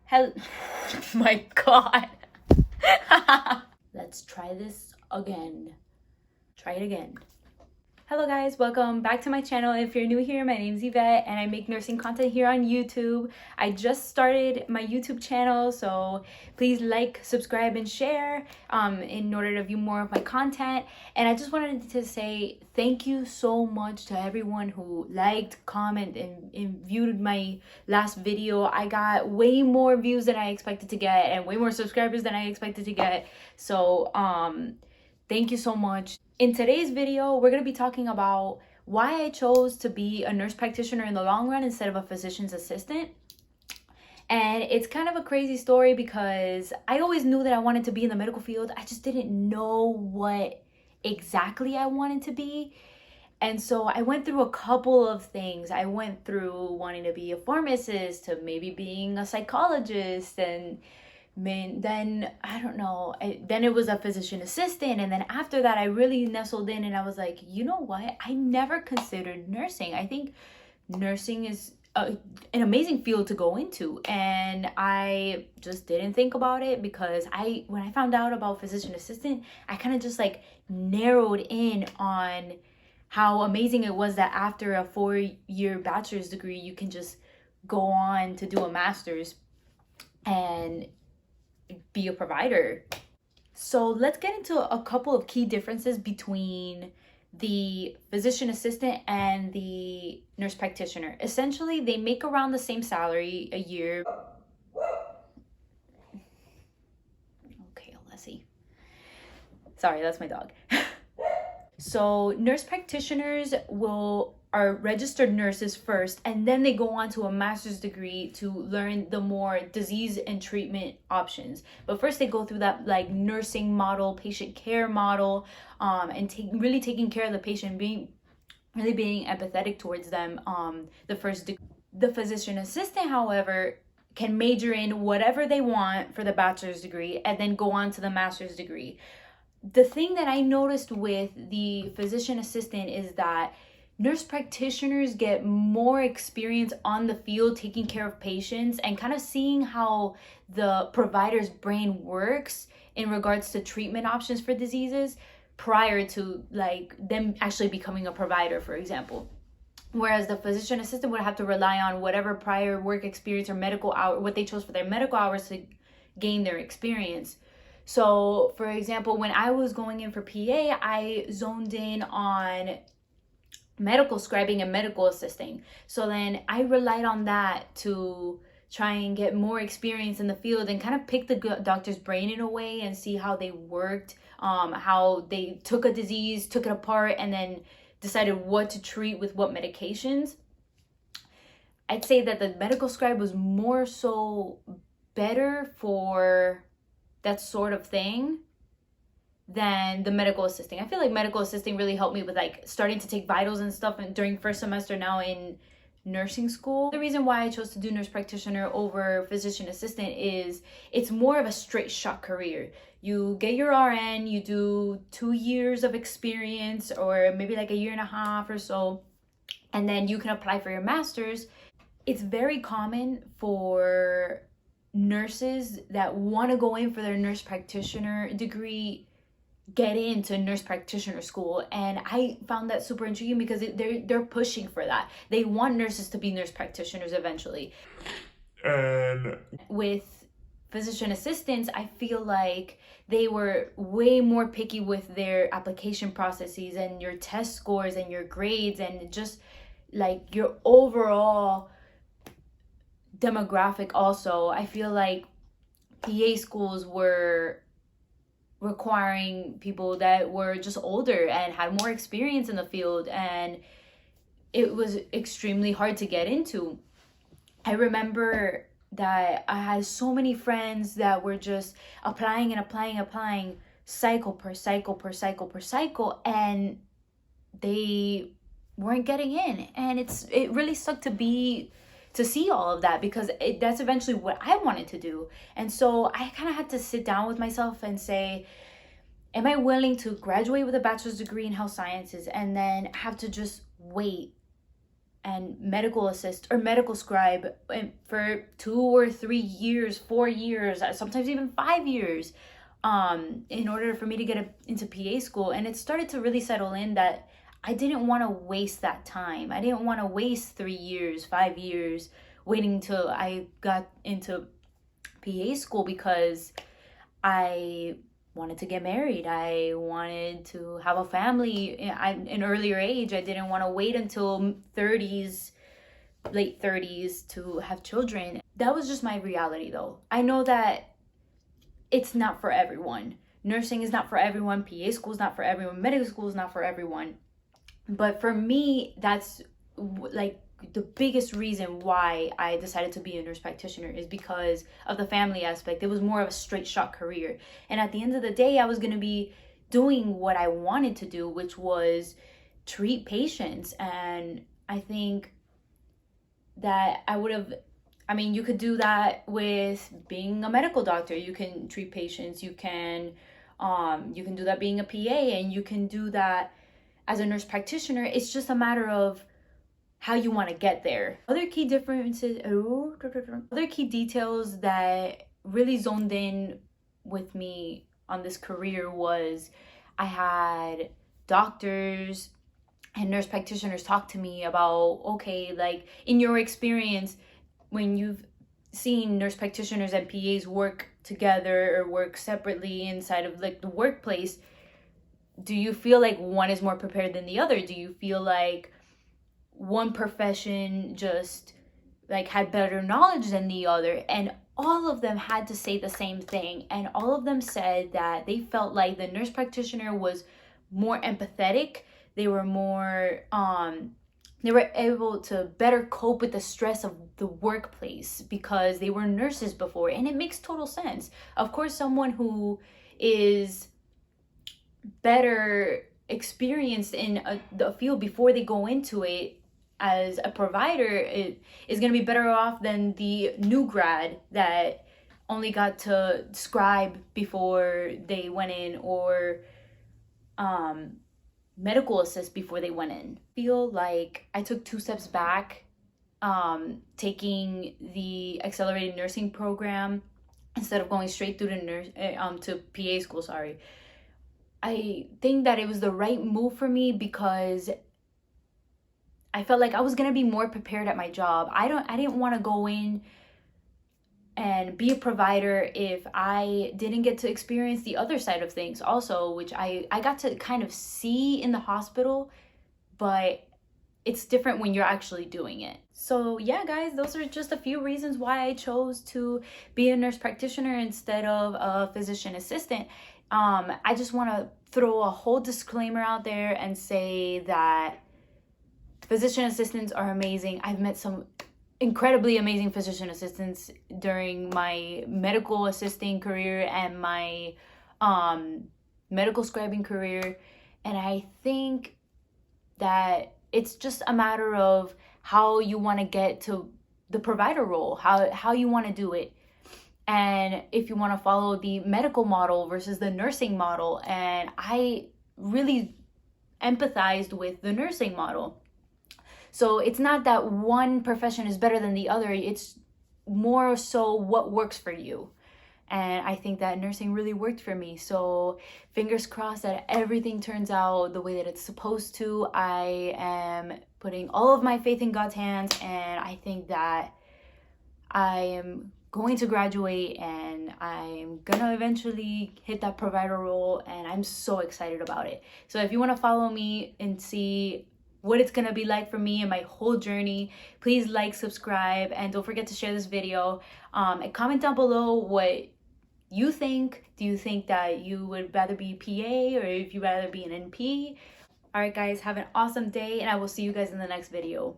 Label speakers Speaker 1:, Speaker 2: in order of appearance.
Speaker 1: Hell, my God. Let's try this again. Try it again. Hello guys, welcome back to my channel. If you're new here, my name's Iveth and I make nursing content here on YouTube. I just started my YouTube channel, so please like, subscribe, and share in order to view more of my content. And I just wanted to say thank you so much to everyone who liked, commented, and viewed my last video. I got way more views than I expected to get and way more subscribers than I expected to get. So thank you so much. In today's video, we're going to be talking about why I chose to be a nurse practitioner in the long run instead of a physician's assistant. And it's kind of a crazy story because I always knew that I wanted to be in the medical field. I just didn't know what exactly I wanted to be. And so I went through a couple of things. I went through wanting to be a pharmacist to maybe being a psychologist, and then I don't know, then it was a physician assistant, and then after that I really nestled in and I was like, you know what, I never considered nursing. I think nursing is an amazing field to go into, and I just didn't think about it because when I found out about physician assistant, I kind of just like narrowed in on how amazing it was that after a 4-year bachelor's degree you can just go on to do a master's and be a provider. So let's get into a couple of key differences between the physician assistant and the nurse practitioner. Essentially, they make around the same salary a year. Okay, Leslie. Sorry, that's my dog. So nurse practitioners are registered nurses first, and then they go on to a master's degree to learn the more disease and treatment options. But first they go through that like nursing model, patient care model, and really taking care of the patient, being empathetic towards them. The physician assistant, however, can major in whatever they want for the bachelor's degree and then go on to the master's degree. The thing that I noticed with the physician assistant is that nurse practitioners get more experience on the field taking care of patients and kind of seeing how the provider's brain works in regards to treatment options for diseases prior to like them actually becoming a provider, for example. Whereas the physician assistant would have to rely on whatever prior work experience or medical hour, what they chose for their medical hours to gain their experience. So, for example, when I was going in for PA, I zoned in on medical scribing and medical assisting. So then I relied on that to try and get more experience in the field and kind of pick the doctor's brain in a way and see how they worked, how they took a disease, took it apart, and then decided what to treat with what medications. I'd say that the medical scribe was more so better for that sort of thing than the medical assisting. I feel like medical assisting really helped me with like starting to take vitals and stuff and during first semester now in nursing school. The reason why I chose to do nurse practitioner over physician assistant is it's more of a straight shot career. You get your RN, you do 2 years of experience or maybe like a year and a half or so, and then you can apply for your master's. It's very common for nurses that want to go in for their nurse practitioner degree get into nurse practitioner school, and I found that super intriguing because they're pushing for that. They want nurses to be nurse practitioners eventually. And with physician assistants, I feel like they were way more picky with their application processes and your test scores and your grades and just like your overall demographic. Also, I feel like PA schools were requiring people that were just older and had more experience in the field, and it was extremely hard to get into. I remember that I had so many friends that were just applying, cycle per cycle, and they weren't getting in. And it really sucked to see all of that because that's eventually what I wanted to do. And so I kind of had to sit down with myself and say, am I willing to graduate with a bachelor's degree in health sciences and then have to just wait and medical assist or medical scribe for 2 or 3 years, 4 years, sometimes even 5 years, in order for me to get into PA school. And it started to really settle in that I didn't want to waste that time. I didn't want to waste 3 years, 5 years waiting till I got into PA school, because I wanted to get married. I wanted to have a family in an earlier age. I didn't want to wait until 30s, late 30s to have children. That was just my reality though. I know that it's not for everyone. Nursing is not for everyone. PA school is not for everyone. Medical school is not for everyone. But for me, that's like the biggest reason why I decided to be a nurse practitioner, is because of the family aspect. It was more of a straight shot career. And at the end of the day, I was going to be doing what I wanted to do, which was treat patients. And I think that you could do that with being a medical doctor. You can treat patients. You can do that being a PA, and you can do that as a nurse practitioner. It's just a matter of how you want to get there. Other key details that really zoned in with me on this career was I had doctors and nurse practitioners talk to me about, okay, like in your experience, when you've seen nurse practitioners and PAs work together or work separately inside of like the workplace, do you feel like one is more prepared than the other? Do you feel like one profession just like had better knowledge than the other? And all of them had to say the same thing. And all of them said that they felt like the nurse practitioner was more empathetic. They were more, they were able to better cope with the stress of the workplace because they were nurses before. And it makes total sense. Of course, someone who is better experienced in the field before they go into it as a provider is going to be better off than the new grad that only got to scribe before they went in, or medical assist before they went in. I feel like I took 2 steps back taking the accelerated nursing program instead of going straight through to PA school. I think that it was the right move for me because I felt like I was going to be more prepared at my job. I didn't want to go in and be a provider if I didn't get to experience the other side of things also, which I got to kind of see in the hospital, but it's different when you're actually doing it. So yeah, guys, those are just a few reasons why I chose to be a nurse practitioner instead of a physician assistant. I just want to throw a whole disclaimer out there and say that physician assistants are amazing. I've met some incredibly amazing physician assistants during my medical assisting career and my medical scribing career. And I think that it's just a matter of how you want to get to the provider role, how you want to do it. And if you want to follow the medical model versus the nursing model. And I really empathized with the nursing model. So it's not that one profession is better than the other. It's more so what works for you. And I think that nursing really worked for me. So fingers crossed that everything turns out the way that it's supposed to. I am putting all of my faith in God's hands. And I think that I am going to graduate and I'm gonna eventually hit that provider role. And I'm so excited about it. So if you want to follow me and see what it's gonna be like for me and my whole journey, please like, subscribe, and don't forget to share this video. And comment down below what you think. Do you think that you would rather be PA or if you'd rather be an NP? All right, guys, have an awesome day, and I will see you guys in the next video.